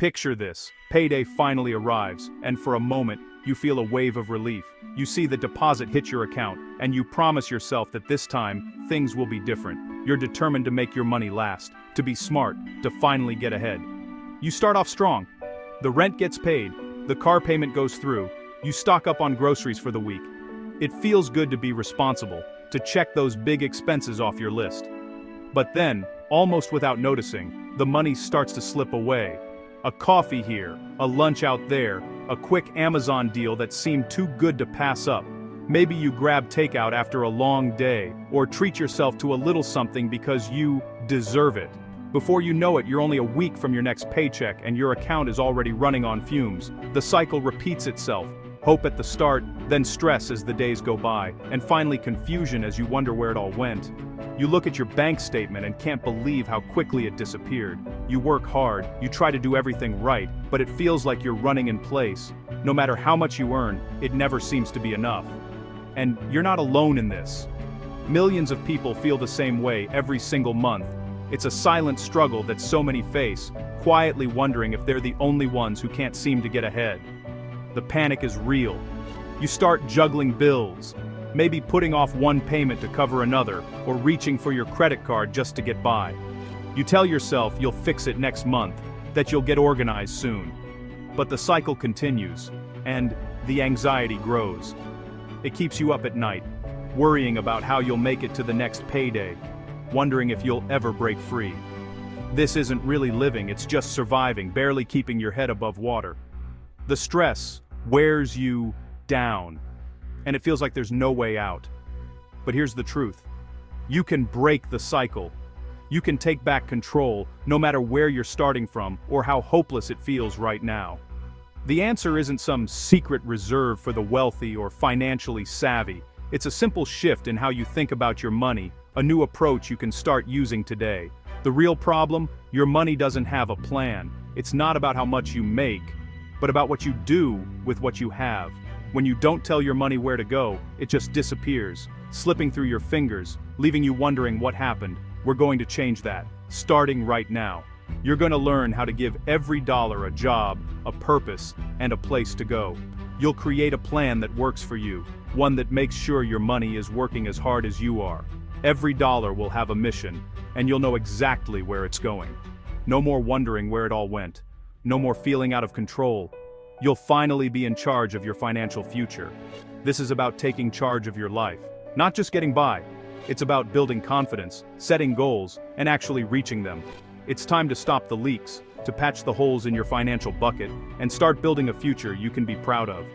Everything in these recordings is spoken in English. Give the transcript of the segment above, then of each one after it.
Picture this. Payday finally arrives, and for a moment, you feel a wave of relief. You see the deposit hit your account, and you promise yourself that this time, things will be different. You're determined to make your money last, to be smart, to finally get ahead. You start off strong. The rent gets paid, the car payment goes through, you stock up on groceries for the week. It feels good to be responsible, to check those big expenses off your list. But then, almost without noticing, the money starts to slip away. A coffee here, a lunch out there, a quick Amazon deal that seemed too good to pass up. Maybe you grab takeout after a long day, or treat yourself to a little something because you deserve it. Before you know it, you're only a week from your next paycheck and your account is already running on fumes. The cycle repeats itself. Hope at the start, then stress as the days go by, and finally confusion as you wonder where it all went. You look at your bank statement and can't believe how quickly it disappeared. You work hard, you try to do everything right, but it feels like you're running in place. No matter how much you earn, it never seems to be enough. And you're not alone in this. Millions of people feel the same way every single month. It's a silent struggle that so many face, quietly wondering if they're the only ones who can't seem to get ahead. The panic is real. You start juggling bills, maybe putting off one payment to cover another, or reaching for your credit card just to get by. You tell yourself you'll fix it next month, that you'll get organized soon. But the cycle continues, and the anxiety grows. It keeps you up at night, worrying about how you'll make it to the next payday, wondering if you'll ever break free. This isn't really living, it's just surviving, barely keeping your head above water. The stress wears you down, and it feels like there's no way out. But here's the truth. You can break the cycle. You can take back control, no matter where you're starting from or how hopeless it feels right now. The answer isn't some secret reserve for the wealthy or financially savvy. It's a simple shift in how you think about your money, a new approach you can start using today. The real problem? Your money doesn't have a plan. It's not about how much you make, but about what you do with what you have. When you don't tell your money where to go, it just disappears, slipping through your fingers, leaving you wondering what happened. We're going to change that, starting right now. You're going to learn how to give every dollar a job, a purpose, and a place to go. You'll create a plan that works for you, one that makes sure your money is working as hard as you are. Every dollar will have a mission, and you'll know exactly where it's going. No more wondering where it all went. No more feeling out of control. You'll finally be in charge of your financial future. This is about taking charge of your life, not just getting by. It's about building confidence, setting goals, and actually reaching them. It's time to stop the leaks, to patch the holes in your financial bucket, and start building a future you can be proud of.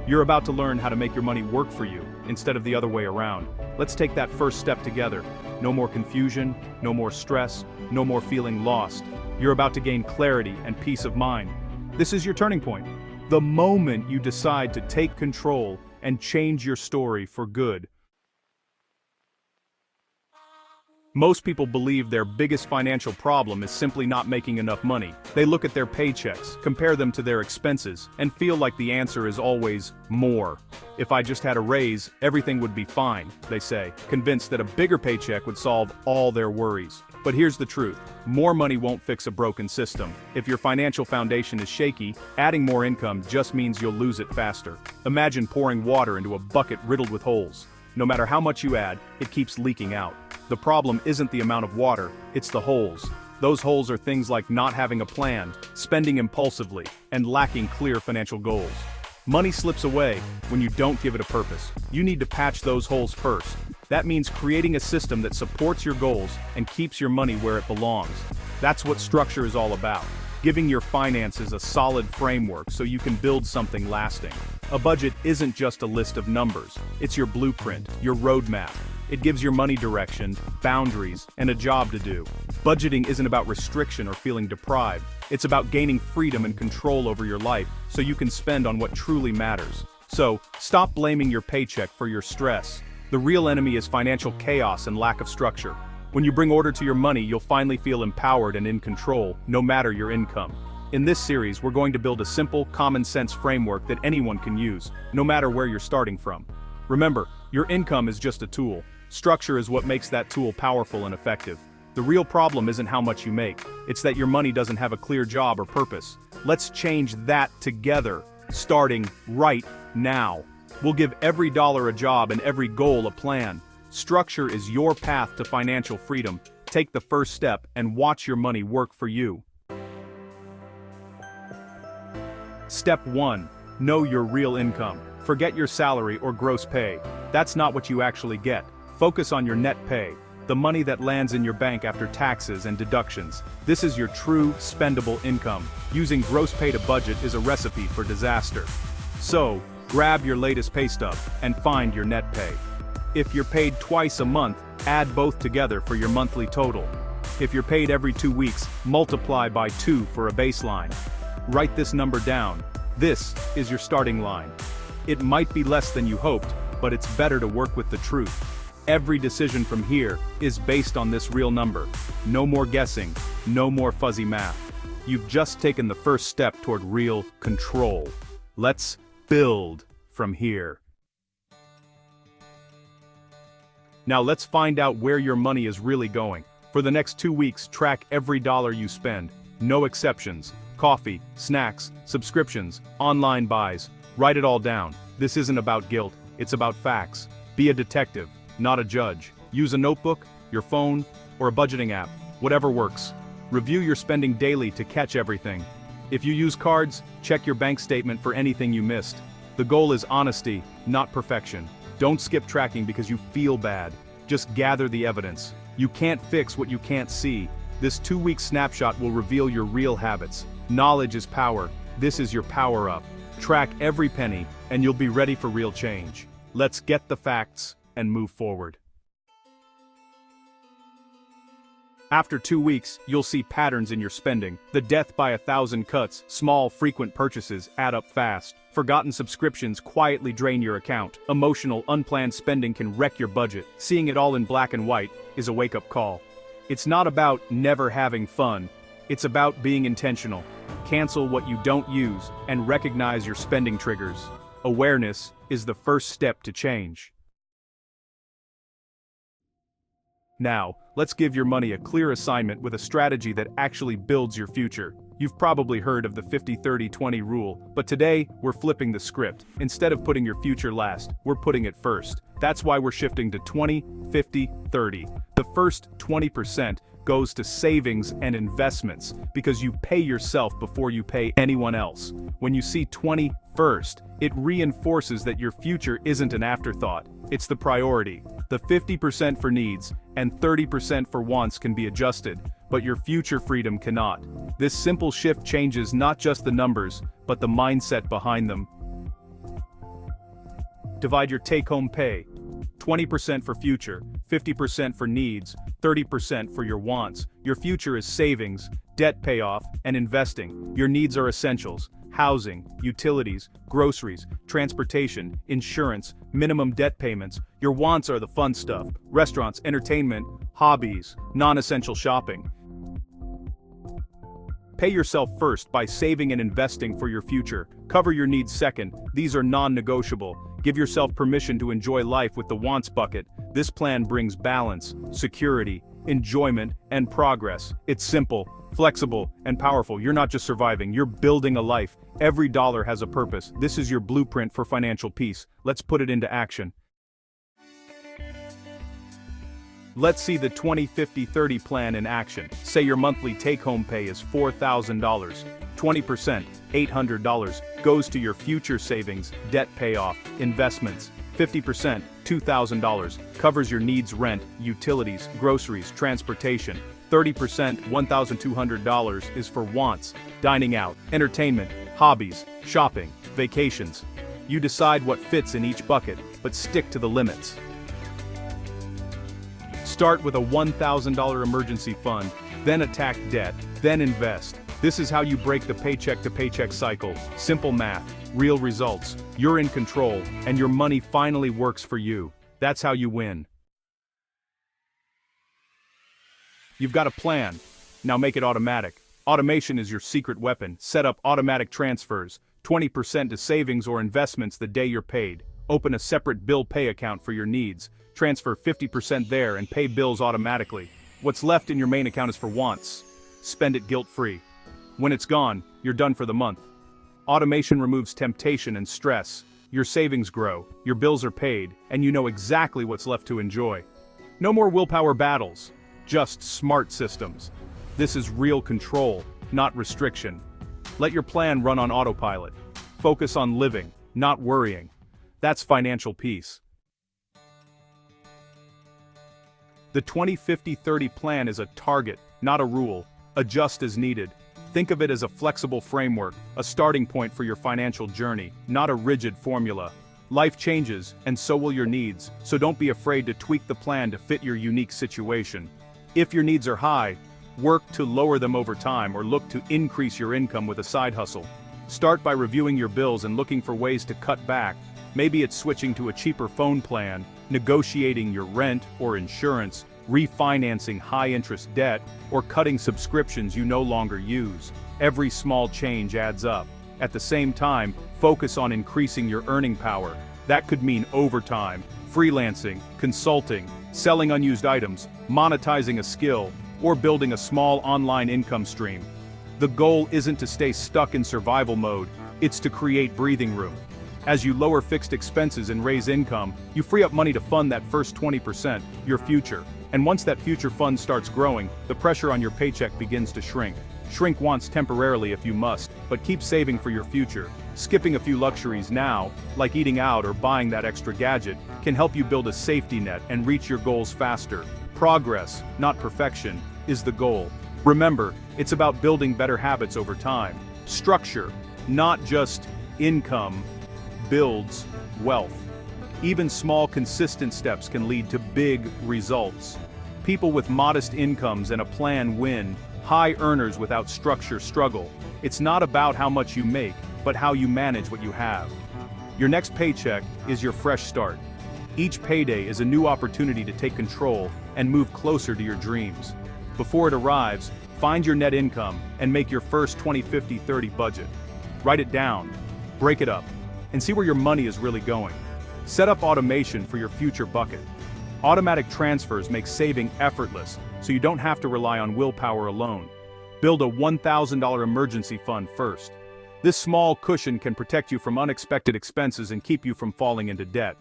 You're about to learn how to make your money work for you, instead of the other way around. Let's take that first step together. No more confusion, no more stress, no more feeling lost. You're about to gain clarity and peace of mind. This is your turning point. The moment you decide to take control and change your story for good. Most people believe their biggest financial problem is simply not making enough money. They look at their paychecks, compare them to their expenses, and feel like the answer is always more. If I just had a raise, everything would be fine, they say, convinced that a bigger paycheck would solve all their worries. But here's the truth. More money won't fix a broken system. If your financial foundation is shaky, adding more income just means you'll lose it faster. Imagine pouring water into a bucket riddled with holes. No matter how much you add, it keeps leaking out. The problem isn't the amount of water, it's the holes. Those holes are things like not having a plan, spending impulsively, and lacking clear financial goals. Money slips away when you don't give it a purpose. You need to patch those holes first. That means creating a system that supports your goals and keeps your money where it belongs. That's what structure is all about. Giving your finances a solid framework so you can build something lasting. A budget isn't just a list of numbers. It's your blueprint, your roadmap. It gives your money direction, boundaries, and a job to do. Budgeting isn't about restriction or feeling deprived. It's about gaining freedom and control over your life so you can spend on what truly matters. So, stop blaming your paycheck for your stress. The real enemy is financial chaos and lack of structure. When you bring order to your money, you'll finally feel empowered and in control, no matter your income. In this series, we're going to build a simple, common-sense framework that anyone can use, no matter where you're starting from. Remember, your income is just a tool. Structure is what makes that tool powerful and effective. The real problem isn't how much you make, it's that your money doesn't have a clear job or purpose. Let's change that together, starting right now. We'll give every dollar a job and every goal a plan. Structure is your path to financial freedom. Take the first step and watch your money work for you. Step 1. Know your real income. Forget your salary or gross pay. That's not what you actually get. Focus on your net pay, the money that lands in your bank after taxes and deductions. This is your true, spendable income. Using gross pay to budget is a recipe for disaster. So, grab your latest pay stub and find your net pay. If you're paid twice a month, add both together for your monthly total. If you're paid every 2 weeks, multiply by 2 for a baseline. Write this number down. This is your starting line. It might be less than you hoped, but it's better to work with the truth. Every decision from here is based on this real number. No more guessing, no more fuzzy math. You've just taken the first step toward real control. Let's build from here. Now let's find out where your money is really going. For the next 2 weeks, track every dollar you spend. No exceptions. Coffee, snacks, subscriptions, online buys. Write it all down. This isn't about guilt, it's about facts. Be a detective, not a judge. Use a notebook, your phone, or a budgeting app, whatever works. Review your spending daily to catch everything. If you use cards, check your bank statement for anything you missed. The goal is honesty, not perfection. Don't skip tracking because you feel bad. Just gather the evidence. You can't fix what you can't see. This 2-week snapshot will reveal your real habits. Knowledge is power. This is your power up. Track every penny, and you'll be ready for real change. Let's get the facts and move forward. After 2 weeks, you'll see patterns in your spending. The death by 1,000 cuts, small, frequent purchases add up fast. Forgotten subscriptions quietly drain your account. Emotional, unplanned spending can wreck your budget. Seeing it all in black and white is a wake-up call. It's not about never having fun. It's about being intentional. Cancel what you don't use and recognize your spending triggers. Awareness is the first step to change. Now, let's give your money a clear assignment with a strategy that actually builds your future. You've probably heard of the 50-30-20 rule, but today, we're flipping the script. Instead of putting your future last, we're putting it first. That's why we're shifting to 20-50-30. The first 20% goes to savings and investments, because you pay yourself before you pay anyone else. When you see 20 first, it reinforces that your future isn't an afterthought, it's the priority. The 50% for needs and 30% for wants can be adjusted, but your future freedom cannot. This simple shift changes not just the numbers, but the mindset behind them. Divide your take-home pay. 20% for future, 50% for needs, 30% for your wants. Your future is savings, debt payoff, and investing. Your needs are essentials: housing, utilities, groceries, transportation, insurance, minimum debt payments. Your wants are the fun stuff: restaurants, entertainment, hobbies, non-essential shopping. Pay yourself first by saving and investing for your future. Cover your needs second. These are non-negotiable. Give yourself permission to enjoy life with the wants bucket. This plan brings balance, security, enjoyment, and progress. It's simple, flexible, and powerful. You're not just surviving, you're building a life. Every dollar has a purpose. This is your blueprint for financial peace. Let's put it into action. Let's see the 20-50-30 plan in action. Say your monthly take-home pay is $4,000. 20%, $800, goes to your future savings, debt payoff, investments. 50%, $2,000, covers your needs: rent, utilities, groceries, transportation. 30%, $1,200, is for wants: dining out, entertainment, hobbies, shopping, vacations. You decide what fits in each bucket, but stick to the limits. Start with a $1,000 emergency fund, then attack debt, then invest. This is how you break the paycheck-to-paycheck cycle. Simple math, real results. You're in control, and your money finally works for you. That's how you win. You've got a plan. Now make it automatic. Automation is your secret weapon. Set up automatic transfers. 20% to savings or investments the day you're paid. Open a separate bill pay account for your needs. Transfer 50% there and pay bills automatically. What's left in your main account is for wants. Spend it guilt-free. When it's gone, you're done for the month. Automation removes temptation and stress. Your savings grow, your bills are paid, and you know exactly what's left to enjoy. No more willpower battles, just smart systems. This is real control, not restriction. Let your plan run on autopilot. Focus on living, not worrying. That's financial peace. The 20-50-30 plan is a target, not a rule. Adjust as needed. Think of it as a flexible framework, a starting point for your financial journey, not a rigid formula. Life changes, and so will your needs, so don't be afraid to tweak the plan to fit your unique situation. If your needs are high, work to lower them over time or look to increase your income with a side hustle. Start by reviewing your bills and looking for ways to cut back. Maybe it's switching to a cheaper phone plan, negotiating your rent or insurance, refinancing high-interest debt, or cutting subscriptions you no longer use. Every small change adds up. At the same time, focus on increasing your earning power. That could mean overtime, freelancing, consulting, selling unused items, monetizing a skill, or building a small online income stream. The goal isn't to stay stuck in survival mode, it's to create breathing room. As you lower fixed expenses and raise income, you free up money to fund that first 20%, your future. And once that future fund starts growing, the pressure on your paycheck begins to shrink. Shrink wants temporarily if you must, but keep saving for your future. Skipping a few luxuries now, like eating out or buying that extra gadget, can help you build a safety net and reach your goals faster. Progress, not perfection, is the goal. Remember, it's about building better habits over time. Structure, not just income, builds wealth. Even small, consistent steps can lead to big results. People with modest incomes and a plan win. High earners without structure struggle. It's not about how much you make, but how you manage what you have. Your next paycheck is your fresh start. Each payday is a new opportunity to take control and move closer to your dreams. Before it arrives, find your net income and make your first 20-50-30 budget. Write it down, break it up, and see where your money is really going. Set up automation for your future bucket. Automatic transfers make saving effortless, so you don't have to rely on willpower alone. Build a $1,000 emergency fund first. This small cushion can protect you from unexpected expenses and keep you from falling into debt.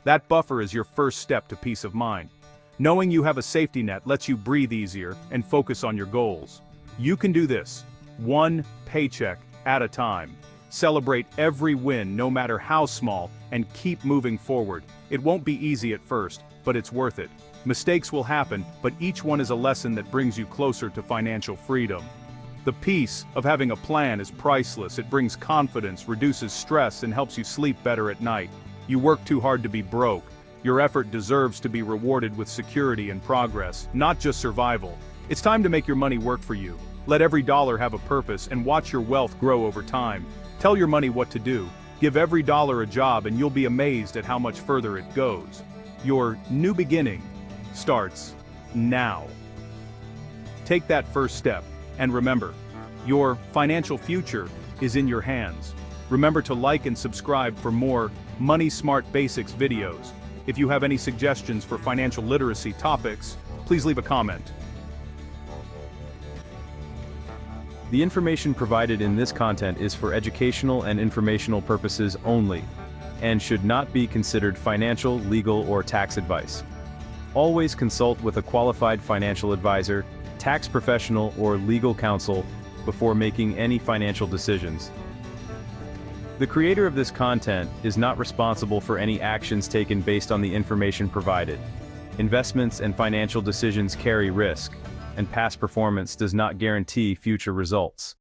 That buffer is your first step to peace of mind. Knowing you have a safety net lets you breathe easier and focus on your goals. You can do this, one paycheck at a time. Celebrate every win, no matter how small, and keep moving forward. It won't be easy at first, but it's worth it. Mistakes will happen, but each one is a lesson that brings you closer to financial freedom. The peace of having a plan is priceless. It brings confidence, reduces stress, and helps you sleep better at night. You work too hard to be broke. Your effort deserves to be rewarded with security and progress, not just survival. It's time to make your money work for you. Let every dollar have a purpose and watch your wealth grow over time. Tell your money what to do. Give every dollar a job and you'll be amazed at how much further it goes. Your new beginning starts now. Take that first step, and remember, your financial future is in your hands. Remember to like and subscribe for more Money Smart Basics videos. If you have any suggestions for financial literacy topics, please leave a comment. The information provided in this content is for educational and informational purposes only, and should not be considered financial, legal, or tax advice. Always consult with a qualified financial advisor, tax professional, or legal counsel before making any financial decisions. The creator of this content is not responsible for any actions taken based on the information provided. Investments and financial decisions carry risk, and past performance does not guarantee future results.